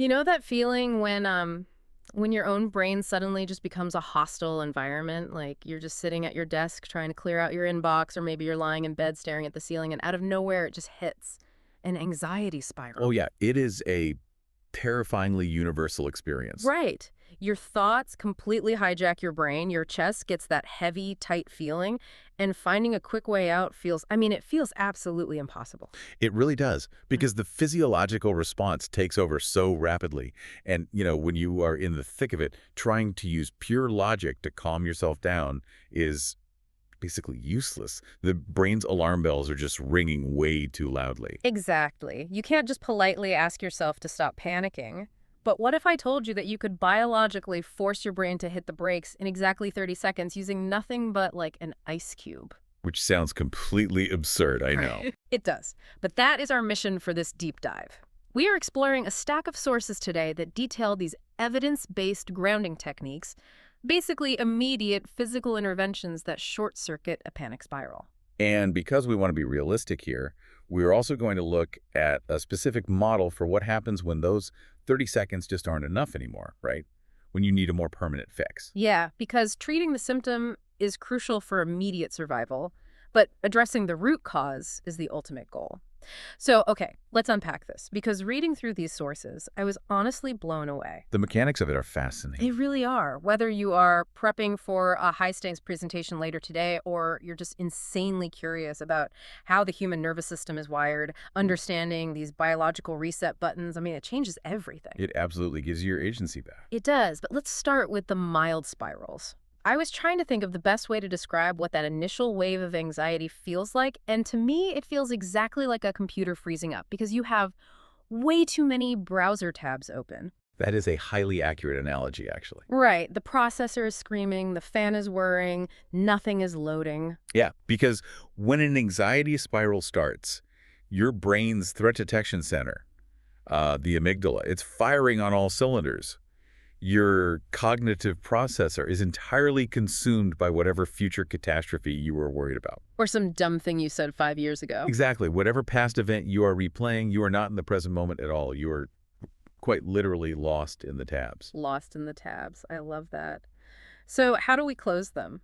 You know that feeling when your own brain suddenly just becomes a hostile environment, like you're just sitting at your desk trying to clear out your inbox, or maybe you're lying in bed staring at the ceiling, and out of nowhere it just hits an anxiety Oh, spiral. yeah. It is a terrifyingly universal experience. Right. Your thoughts completely hijack your brain. Your chest gets that heavy, tight feeling, and finding a quick way out it feels absolutely impossible. It really does, because the physiological response takes over so rapidly. And, when you are in the thick of it, trying to use pure logic to calm yourself down is basically useless. The brain's alarm bells are just ringing way too loudly. Exactly. You can't just politely ask yourself to stop panicking. But what if I told you that you could biologically force your brain to hit the brakes in exactly 30 seconds using nothing but like an ice cube? Which sounds completely absurd, I know. It does. But that is our mission for this deep dive. We are exploring a stack of sources today that detail these evidence-based grounding techniques, basically immediate physical interventions that short-circuit a panic spiral. And because we want to be realistic here, we're also going to look at a specific model for what happens when those 30 seconds just aren't enough anymore, right? When you need a more permanent fix. Yeah, because treating the symptom is crucial for immediate survival, but addressing the root cause is the ultimate goal. So, okay, let's unpack this, because reading through these sources, I was honestly blown away. The mechanics of it are They fascinating. really are. Whether you are prepping for a high-stakes presentation later today, or you're just insanely curious about how the human nervous system is wired, understanding these biological reset buttons, it changes everything. It absolutely gives you your agency back. It does, but let's start with the mild spirals. I was trying to think of the best way to describe what that initial wave of anxiety feels like, and to me, it feels exactly like a computer freezing up because you have way too many browser tabs open. That is a highly accurate analogy, actually. Right, the processor is screaming, the fan is whirring, nothing is loading. Yeah, because when an anxiety spiral starts, your brain's threat detection center, the amygdala, it's firing on all cylinders. Your cognitive processor is entirely consumed by whatever future catastrophe you were worried about. Or some dumb thing you said 5 years ago. Exactly. Whatever past event you are replaying, you are not in the present moment at all. You are quite literally lost in the tabs. Lost in the tabs. I love that. So, how do we close them?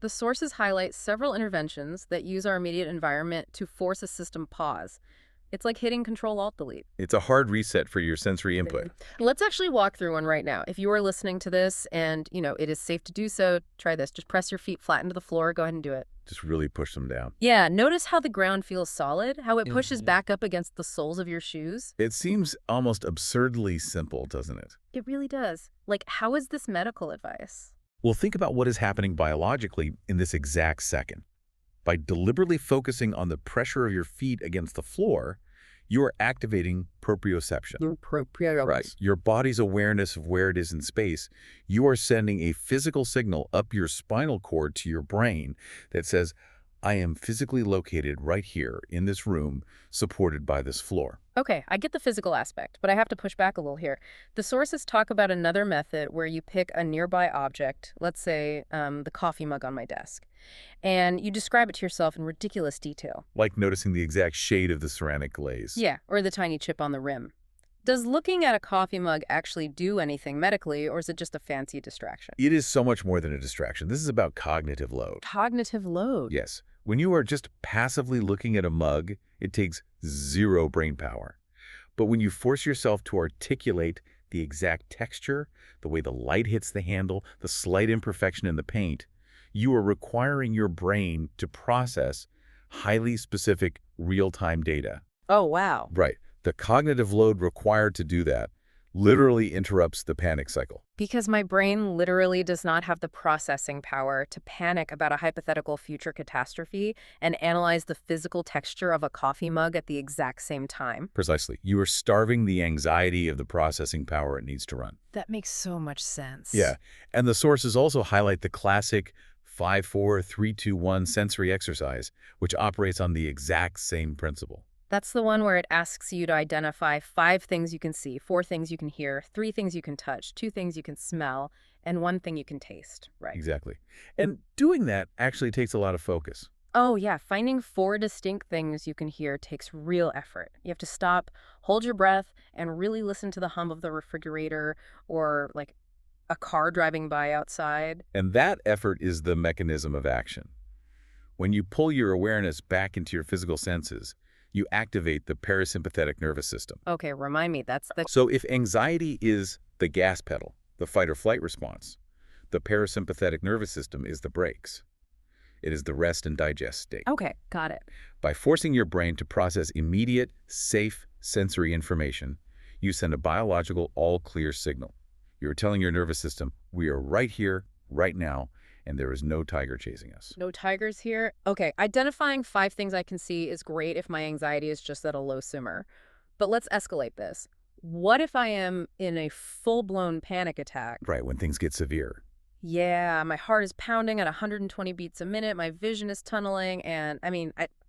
The sources highlight several interventions that use our immediate environment to force a system pause. It's like hitting Control-Alt-Delete. It's a hard reset for your sensory input. Let's actually walk through one right now. If you are listening to this and, it is safe to do so, try this. Just press your feet flat into the floor. Go ahead and do it. Just really push them down. Yeah, notice how the ground feels solid, how it pushes back up against the soles of your shoes. It seems almost absurdly simple, doesn't it? It really does. Like, how is this medical advice? Well, think about what is happening biologically in this exact second. By deliberately focusing on the pressure of your feet against the floor, you are activating proprioception. Right. Your body's awareness of where it is in space. You are sending a physical signal up your spinal cord to your brain that says, I am physically located right here in this room, supported by this floor. Okay, I get the physical aspect, but I have to push back a little here. The sources talk about another method where you pick a nearby object, let's say the coffee mug on my desk, and you describe it to yourself in ridiculous detail. Like noticing the exact shade of the ceramic glaze. Yeah, or the tiny chip on the rim. Does looking at a coffee mug actually do anything medically, or is it just a fancy distraction? It is so much more than a distraction. This is about cognitive load. Cognitive load. Yes. When you are just passively looking at a mug, it takes zero brain power. But when you force yourself to articulate the exact texture, the way the light hits the handle, the slight imperfection in the paint, you are requiring your brain to process highly specific real-time data. Oh, wow. Right. The cognitive load required to do that literally interrupts the panic cycle. Because my brain literally does not have the processing power to panic about a hypothetical future catastrophe and analyze the physical texture of a coffee mug at the exact same time. Precisely. You are starving the anxiety of the processing power it needs to run. That makes so much sense. Yeah. And the sources also highlight the classic 5-4-3-2-1 sensory exercise, which operates on the exact same principle. That's the one where it asks you to identify 5 things you can see, 4 things you can hear, 3 things you can touch, 2 things you can smell, and 1 thing you can taste, right? Exactly. And doing that actually takes a lot of focus. Oh, yeah. Finding four distinct things you can hear takes real effort. You have to stop, hold your breath, and really listen to the hum of the refrigerator or like a car driving by outside. And that effort is the mechanism of action. When you pull your awareness back into your physical senses, you activate the parasympathetic nervous system. Okay, remind me, that's the. So if anxiety is the gas pedal, the fight or flight response, the parasympathetic nervous system is the brakes. It is the rest and digest state. Okay, got it. By forcing your brain to process immediate, safe sensory information, you send a biological all-clear signal. You're telling your nervous system, we are right here, right now, and there is no tiger chasing us. No tigers here. Okay, identifying five things I can see is great if my anxiety is just at a low simmer. But let's escalate this. What if I am in a full-blown panic attack? Right, when things get severe. Yeah, my heart is pounding at 120 beats a minute, my vision is tunneling, and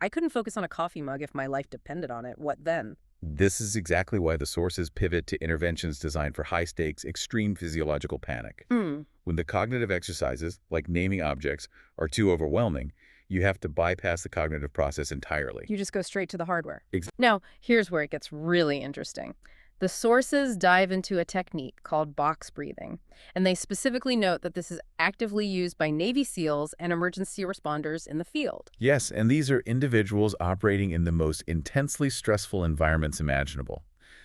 I couldn't focus on a coffee mug if my life depended on it. What then? This is exactly why the sources pivot to interventions designed for high-stakes, extreme physiological panic. Hmm. When the cognitive exercises, like naming objects, are too overwhelming, you have to bypass the cognitive process entirely. You just go straight to the hardware. Ex- Now, here's where it gets really interesting. The sources dive into a technique called box breathing, and they specifically note that this is actively used by Navy SEALs and emergency responders in the field. Yes, and these are individuals operating in the most intensely stressful environments imaginable.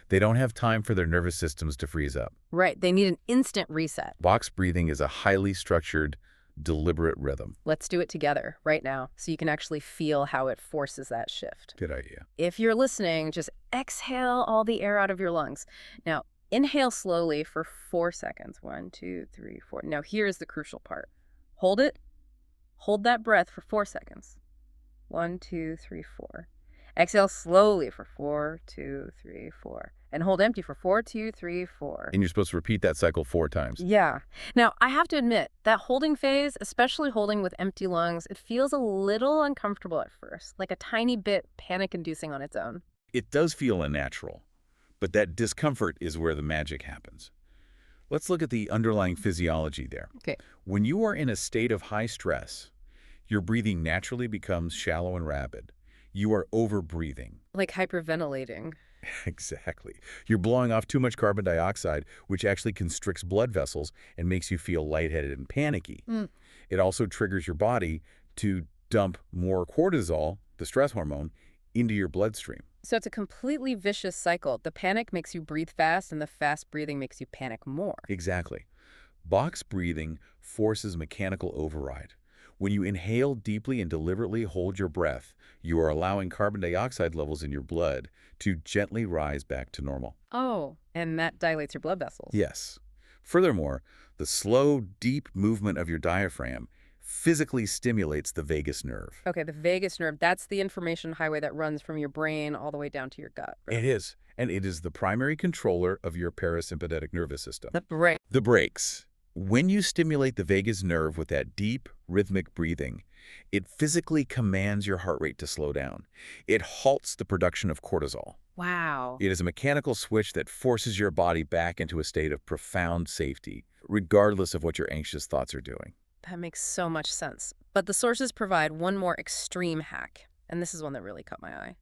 They don't have time for their nervous systems to freeze up. Right, they need an instant reset. Box breathing is a highly structured, deliberate rhythm. Let's do it together right now so you can actually feel how it forces that shift. Good idea. If you're listening, just exhale all the air out of your lungs. Now, inhale slowly for 4 seconds. 1, 2, 3, 4. Now, here's the crucial part. Hold it. Hold that breath for 4 seconds. 1, 2, 3, 4. Exhale slowly for 4, 2, 3, 4. And hold empty for 4, 2, 3, 4. And you're supposed to repeat that cycle 4 times. Yeah. Now, I have to admit, that holding phase, especially holding with empty lungs, it feels a little uncomfortable at first, like a tiny bit panic-inducing on its own. It does feel unnatural, but that discomfort is where the magic happens. Let's look at the underlying physiology there. Okay. When you are in a state of high stress, your breathing naturally becomes shallow and rapid. You are over-breathing. Like hyperventilating. Exactly. You're blowing off too much carbon dioxide, which actually constricts blood vessels and makes you feel lightheaded and panicky. It also triggers your body to dump more cortisol, the stress hormone, into your bloodstream. So it's a completely vicious cycle. The panic makes you breathe fast, and the fast breathing makes you panic more. Exactly. Box breathing forces mechanical override. When you inhale deeply and deliberately hold your breath, you are allowing carbon dioxide levels in your blood to gently rise back to normal. Oh, and that dilates your blood vessels. Yes. Furthermore, the slow, deep movement of your diaphragm physically stimulates the vagus nerve. Okay, the vagus nerve, that's the information highway that runs from your brain all the way down to your gut. Right? It is, and it is the primary controller of your parasympathetic nervous system. The brain. The brakes. When you stimulate the vagus nerve with that deep, rhythmic breathing, it physically commands your heart rate to slow down. It halts the production of cortisol. Wow. It is a mechanical switch that forces your body back into a state of profound safety, regardless of what your anxious thoughts are doing. That makes so much sense. But the sources provide one more extreme hack, and this is one that really caught my eye.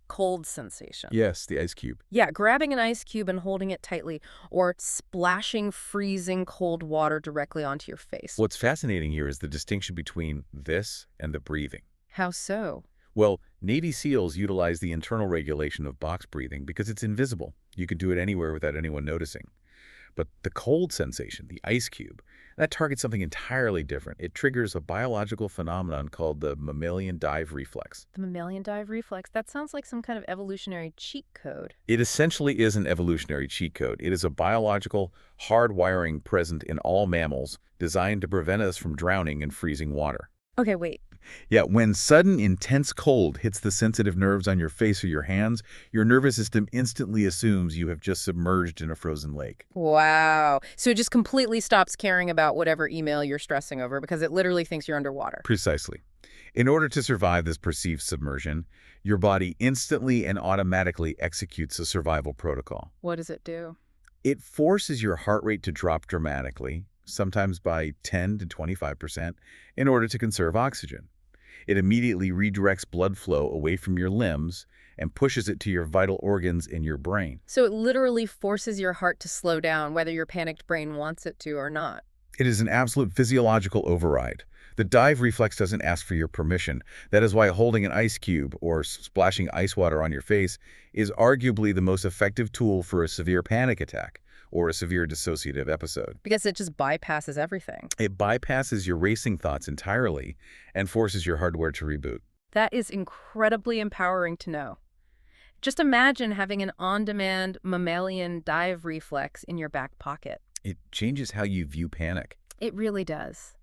Cold sensation. Yes, the ice cube. Yeah, grabbing an ice cube and holding it tightly, or splashing freezing cold water directly onto your face. What's fascinating here is the distinction between this and the breathing. How so? Well, Navy SEALs utilize the internal regulation of box breathing because it's invisible. You can do it anywhere without anyone noticing. But the cold sensation, the ice cube, that targets something entirely different. It triggers a biological phenomenon called the mammalian dive reflex. The mammalian dive reflex? That sounds like some kind of evolutionary cheat code. It essentially is an evolutionary cheat code. It is a biological hardwiring present in all mammals designed to prevent us from drowning in freezing water. Okay, wait. Yeah, when sudden, intense cold hits the sensitive nerves on your face or your hands, your nervous system instantly assumes you have just submerged in a frozen lake. Wow. So it just completely stops caring about whatever email you're stressing over because it literally thinks you're underwater. Precisely. In order to survive this perceived submersion, your body instantly and automatically executes a survival protocol. What does it do? It forces your heart rate to drop dramatically, sometimes by 10 to 25%, in order to conserve oxygen. It immediately redirects blood flow away from your limbs and pushes it to your vital organs in your brain. So it literally forces your heart to slow down, whether your panicked brain wants it to or not. It is an absolute physiological override. The dive reflex doesn't ask for your permission. That is why holding an ice cube or splashing ice water on your face is arguably the most effective tool for a severe panic attack or a severe dissociative episode. Because it just bypasses everything. It bypasses your racing thoughts entirely and forces your hardware to reboot. That is incredibly empowering to know. Just imagine having an on-demand mammalian dive reflex in your back pocket. It changes how you view panic. It really does.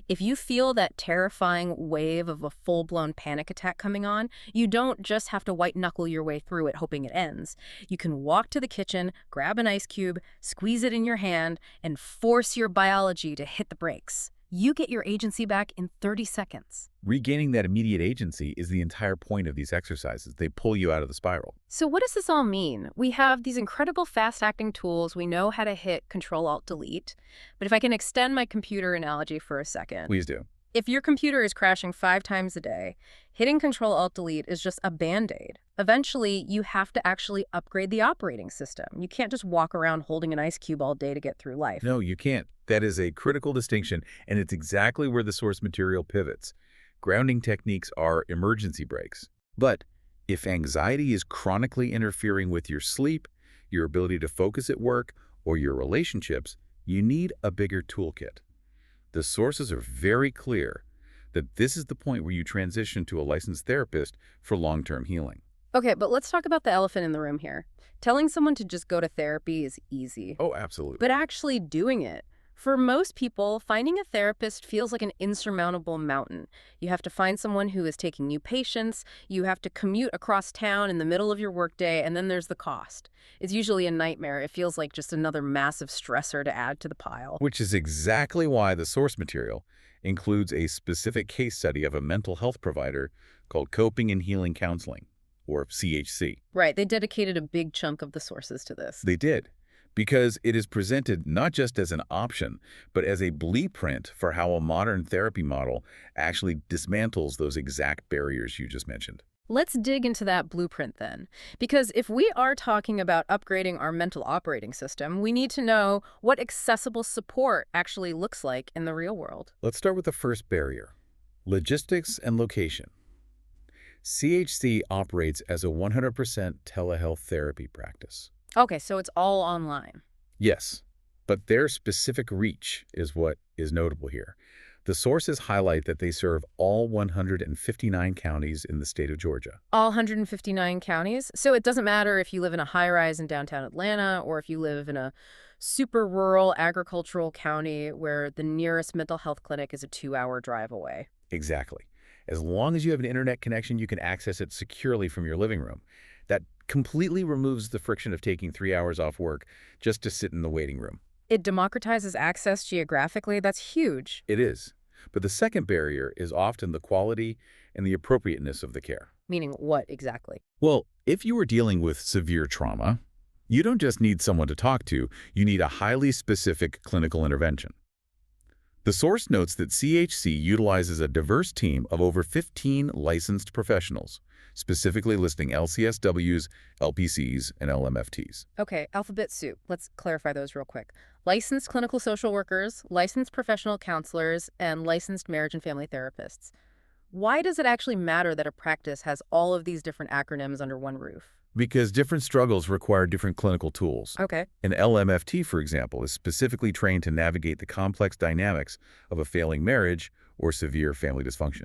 If you feel that terrifying wave of a full-blown panic attack coming on, you don't just have to white-knuckle your way through it hoping it ends. You can walk to the kitchen, grab an ice cube, squeeze it in your hand, and force your biology to hit the brakes. You get your agency back in 30 seconds. Regaining that immediate agency is the entire point of these exercises. They pull you out of the spiral. So what does this all mean? We have these incredible fast-acting tools. We know how to hit Control-Alt-Delete. But if I can extend my computer analogy for a second. Please do. If your computer is crashing 5 times a day, hitting Control-Alt-Delete is just a Band-Aid. Eventually, you have to actually upgrade the operating system. You can't just walk around holding an ice cube all day to get through life. No, you can't. That is a critical distinction, and it's exactly where the source material pivots. Grounding techniques are emergency brakes. But if anxiety is chronically interfering with your sleep, your ability to focus at work, or your relationships, you need a bigger toolkit. The sources are very clear that this is the point where you transition to a licensed therapist for long-term healing. Okay, but let's talk about the elephant in the room here. Telling someone to just go to therapy is easy. Oh, absolutely. But actually doing it, for most people, finding a therapist feels like an insurmountable mountain. You have to find someone who is taking new patients, you have to commute across town in the middle of your workday, and then there's the cost. It's usually a nightmare. It feels like just another massive stressor to add to the pile. Which is exactly why the source material includes a specific case study of a mental health provider called Coping and Healing Counseling, or CHC. Right, they dedicated a big chunk of the sources to this. They did, because it is presented not just as an option, but as a blueprint for how a modern therapy model actually dismantles those exact barriers you just mentioned. Let's dig into that blueprint then. Because if we are talking about upgrading our mental operating system, we need to know what accessible support actually looks like in the real world. Let's start with the first barrier, logistics and location. CHC operates as a 100% telehealth therapy practice. Okay, so it's all online. Yes, but their specific reach is what is notable here. The sources highlight that they serve all 159 counties in the state of Georgia. All 159 counties? So it doesn't matter if you live in a high-rise in downtown Atlanta or if you live in a super rural agricultural county where the nearest mental health clinic is a 2-hour drive away. Exactly. As long as you have an internet connection, you can access it securely from your living room. That completely removes the friction of taking 3 hours off work just to sit in the waiting room. It democratizes access geographically. That's huge. It is. But the second barrier is often the quality and the appropriateness of the care. Meaning what exactly? Well, if you are dealing with severe trauma, you don't just need someone to talk to, you need a highly specific clinical intervention. The source notes that CHC utilizes a diverse team of over 15 licensed professionals, specifically listing LCSWs, LPCs, and LMFTs. Okay, alphabet soup. Let's clarify those real quick. Licensed clinical social workers, licensed professional counselors, and licensed marriage and family therapists. Why does it actually matter that a practice has all of these different acronyms under one roof? Because different struggles require different clinical tools. Okay. An LMFT, for example, is specifically trained to navigate the complex dynamics of a failing marriage or severe family dysfunction.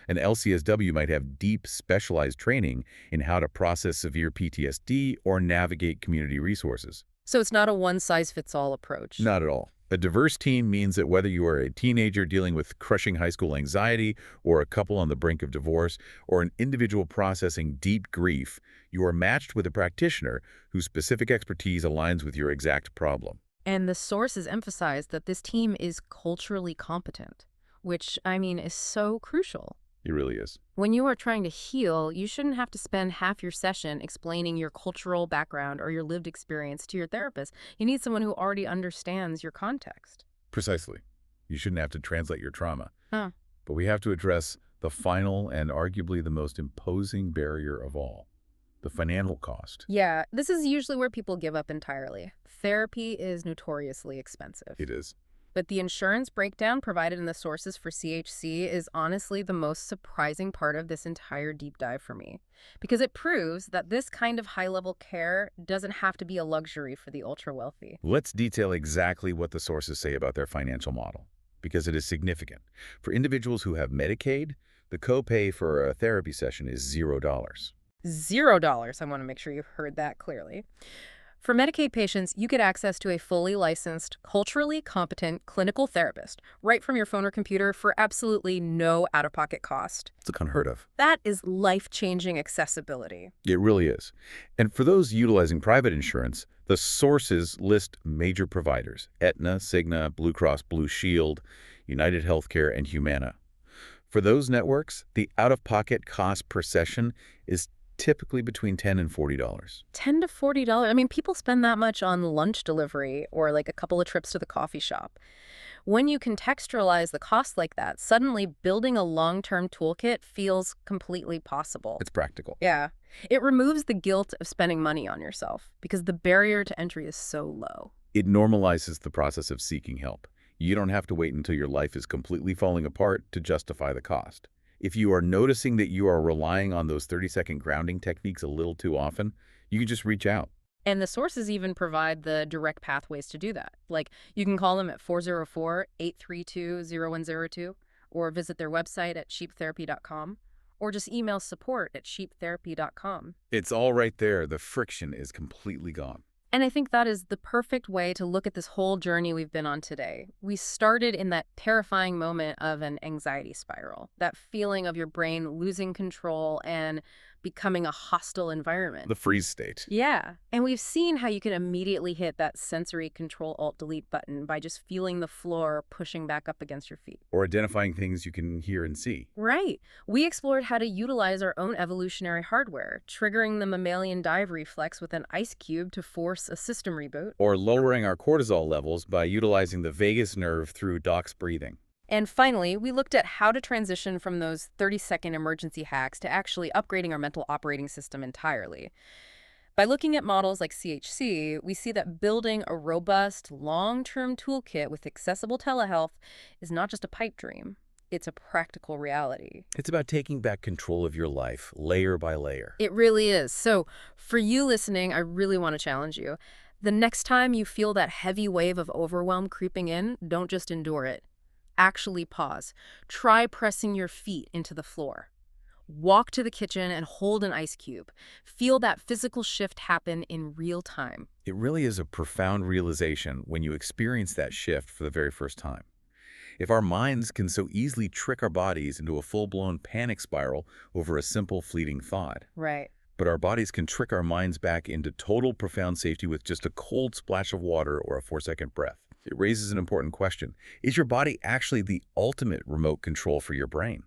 An LCSW might have deep, specialized training in how to process severe PTSD or navigate community resources. So it's not a one-size-fits-all approach. Not at all. A diverse team means that whether you are a teenager dealing with crushing high school anxiety, or a couple on the brink of divorce, or an individual processing deep grief, you are matched with a practitioner whose specific expertise aligns with your exact problem. And the sources emphasize that this team is culturally competent, which, I mean, is so crucial. It really is. When you are trying to heal, you shouldn't have to spend half your session explaining your cultural background or your lived experience to your therapist. You need someone who already understands your context. Precisely. You shouldn't have to translate your trauma. Huh. But we have to address the final and arguably the most imposing barrier of all, the financial cost. Yeah, this is usually where people give up entirely. Therapy is notoriously expensive. It is. But the insurance breakdown provided in the sources for CHC is honestly the most surprising part of this entire deep dive for me, because it proves that this kind of high-level care doesn't have to be a luxury for the ultra-wealthy. Let's detail exactly what the sources say about their financial model, because it is significant. For individuals who have Medicaid, the copay for a therapy session is $0. $0. I want to make sure you heard that clearly. For Medicaid patients, you get access to a fully licensed, culturally competent clinical therapist right from your phone or computer for absolutely no out-of-pocket cost. It's unheard of. That is life-changing accessibility. It really is. And for those utilizing private insurance, the sources list major providers: Aetna, Cigna, Blue Cross Blue Shield, United Healthcare, and Humana. For those networks, the out-of-pocket cost per session is typically between $10 and $40. $10 to $40. I mean, people spend that much on lunch delivery or like a couple of trips to the coffee shop. When you contextualize the cost like that, suddenly building a long-term toolkit feels completely possible. It's practical. Yeah. It removes the guilt of spending money on yourself because the barrier to entry is so low. It normalizes the process of seeking help. You don't have to wait until your life is completely falling apart to justify the cost. If you are noticing that you are relying on those 30-second grounding techniques a little too often, you can just reach out. And the sources even provide the direct pathways to do that. Like, you can call them at 404-832-0102, or visit their website at sheeptherapy.com, or just email support@sheeptherapy.com. It's all right there. The friction is completely gone. And I think that is the perfect way to look at this whole journey we've been on today. We started in that terrifying moment of an anxiety spiral, that feeling of your brain losing control and becoming a hostile environment. The freeze state. Yeah. And we've seen how you can immediately hit that sensory Control-Alt-Delete button by just feeling the floor pushing back up against your feet. Or identifying things you can hear and see. Right. We explored how to utilize our own evolutionary hardware, triggering the mammalian dive reflex with an ice cube to force a system reboot. Or lowering our cortisol levels by utilizing the vagus nerve through Doc's breathing. And finally, we looked at how to transition from those 30-second emergency hacks to actually upgrading our mental operating system entirely. By looking at models like CHC, we see that building a robust, long-term toolkit with accessible telehealth is not just a pipe dream. It's a practical reality. It's about taking back control of your life, layer by layer. It really is. So for you listening, I really want to challenge you. The next time you feel that heavy wave of overwhelm creeping in, don't just endure it. Actually pause. Try pressing your feet into the floor. Walk to the kitchen and hold an ice cube. Feel that physical shift happen in real time. It really is a profound realization when you experience that shift for the very first time. If our minds can so easily trick our bodies into a full-blown panic spiral over a simple fleeting thought, Right. but our bodies can trick our minds back into total profound safety with just a cold splash of water or a 4-second breath. It raises an important question. Is your body actually the ultimate remote control for your brain?